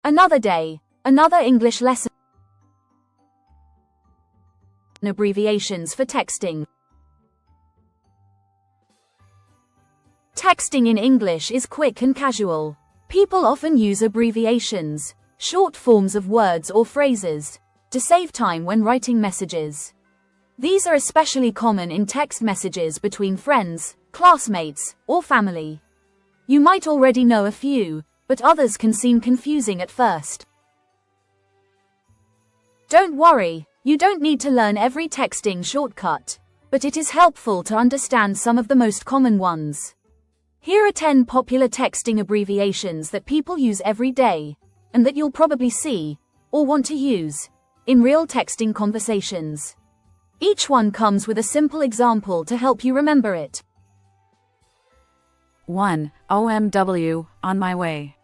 Another day, another English lesson. Abbreviations for texting. Texting in English is quick and casual. People often use abbreviations, short forms of words or phrases, to save time when writing messages. These are especially common in text messages between friends, classmates, or family. You might already know a few, but others can seem confusing at first. Don't worry, you don't need to learn every texting shortcut, but it is helpful to understand some of the most common ones. Here are 10 popular texting abbreviations that people use every day, and that you'll probably see, or want to use, in real texting conversations. Each one comes with a simple example to help you remember it. 1. OMW, on my way.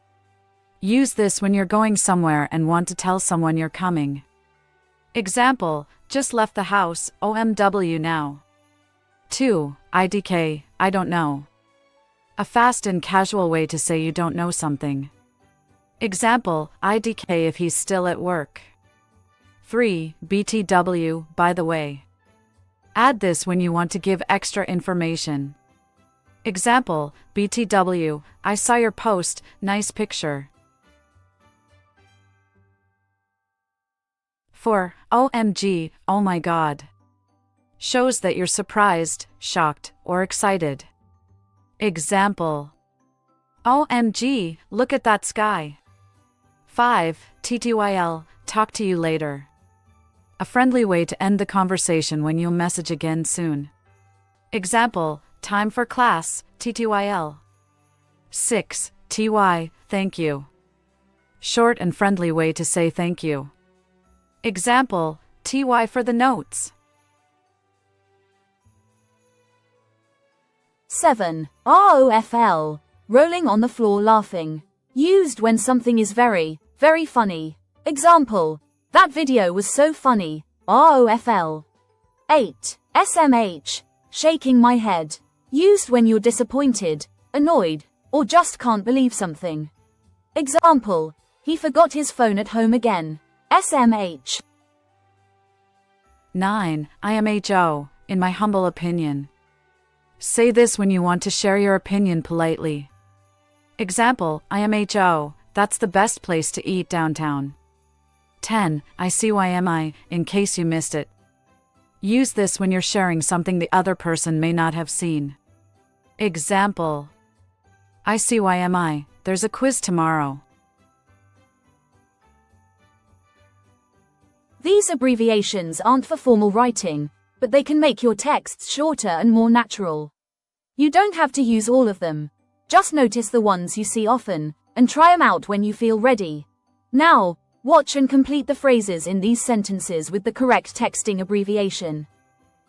Use this when you're going somewhere and want to tell someone you're coming. Example, just left the house, OMW now. 2. IDK, I don't know. A fast and casual way to say you don't know something. Example, IDK if he's still at work. 3. BTW, by the way. Add this when you want to give extra information. Example, BTW, I saw your post, nice picture. 4. OMG, oh my god. Shows that you're surprised, shocked, or excited. Example, OMG, look at that sky. 5. TTYL, talk to you later. A friendly way to end the conversation when you'll message again soon. Example, time for class, TTYL. 6. TY, thank you. Short and friendly way to say thank you. Example, TY for the notes. 7. ROFL, rolling on the floor laughing. Used when something is very, very funny. Example, that video was so funny, ROFL. 8. SMH, shaking my head. Used when you're disappointed, annoyed, or just can't believe something. Example, he forgot his phone at home again. SMH. 9. IMHO, in my humble opinion. Say this when you want to share your opinion politely. Example, IMHO, that's the best place to eat downtown. 10. ICYMI, in case you missed it. Use this when you're sharing something the other person may not have seen. Example, ICYMI, there's a quiz tomorrow. These abbreviations aren't for formal writing, but they can make your texts shorter and more natural. You don't have to use all of them. Just notice the ones you see often, and try them out when you feel ready. Now, watch and complete the phrases in these sentences with the correct texting abbreviation.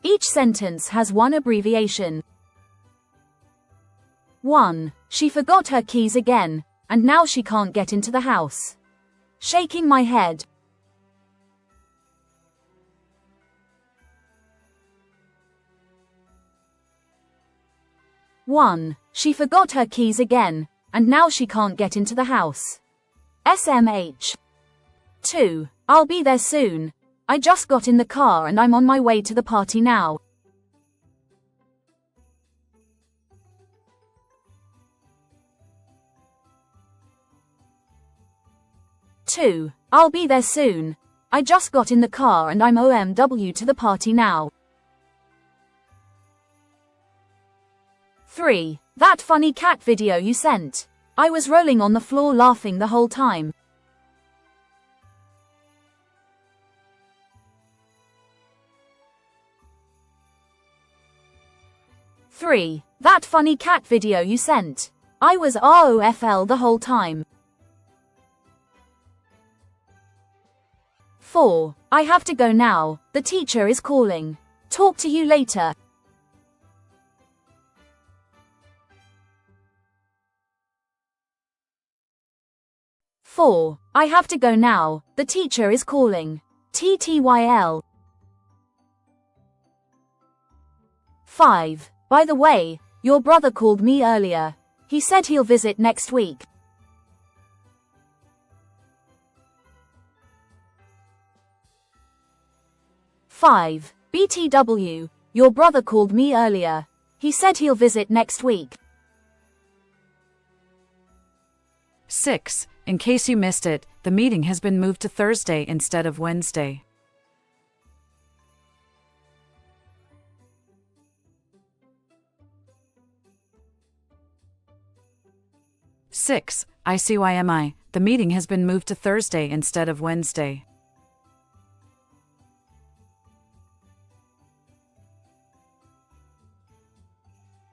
Each sentence has one abbreviation. 1. She forgot her keys again, and now she can't get into the house. Shaking my head. 1. She forgot her keys again, and now she can't get into the house. SMH. 2. I'll be there soon. I just got in the car and I'm on my way to the party now. 2. I'll be there soon. I just got in the car and I'm OMW to the party now. 3. That funny cat video you sent. I was rolling on the floor laughing the whole time. 3. That funny cat video you sent. I was ROFL the whole time. 4. I have to go now, the teacher is calling. Talk to you later. 4. I have to go now, the teacher is calling. TTYL. 5. By the way, your brother called me earlier. He said he'll visit next week. 5. BTW, your brother called me earlier. He said he'll visit next week. 6. In case you missed it, the meeting has been moved to Thursday instead of Wednesday. 6. ICYMI, the meeting has been moved to Thursday instead of Wednesday.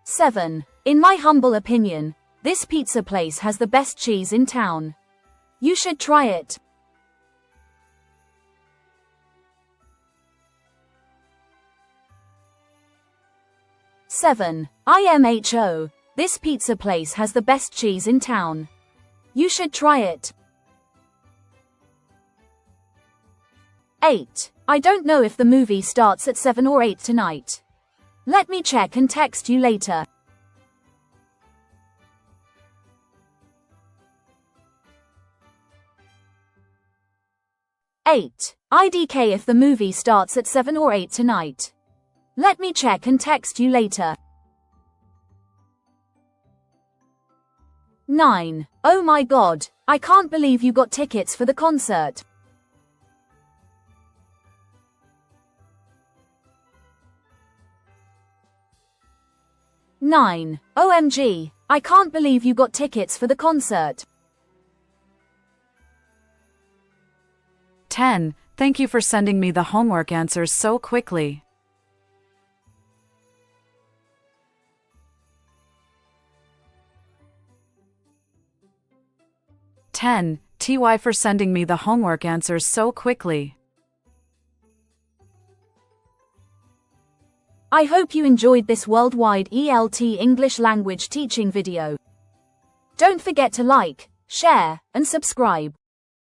7. In my humble opinion, this pizza place has the best cheese in town. You should try it. 7. IMHO, this pizza place has the best cheese in town. You should try it. 8. I don't know if the movie starts at 7 or 8 tonight. Let me check and text you later. 8. IDK if the movie starts at 7 or 8 tonight. Let me check and text you later. 9. Oh my god, I can't believe you got tickets for the concert. 9. OMG, I can't believe you got tickets for the concert. 10. Thank you for sending me the homework answers so quickly. 10. TY for sending me the homework answers so quickly. I hope you enjoyed this worldwide ELT English language teaching video. Don't forget to like, share, and subscribe.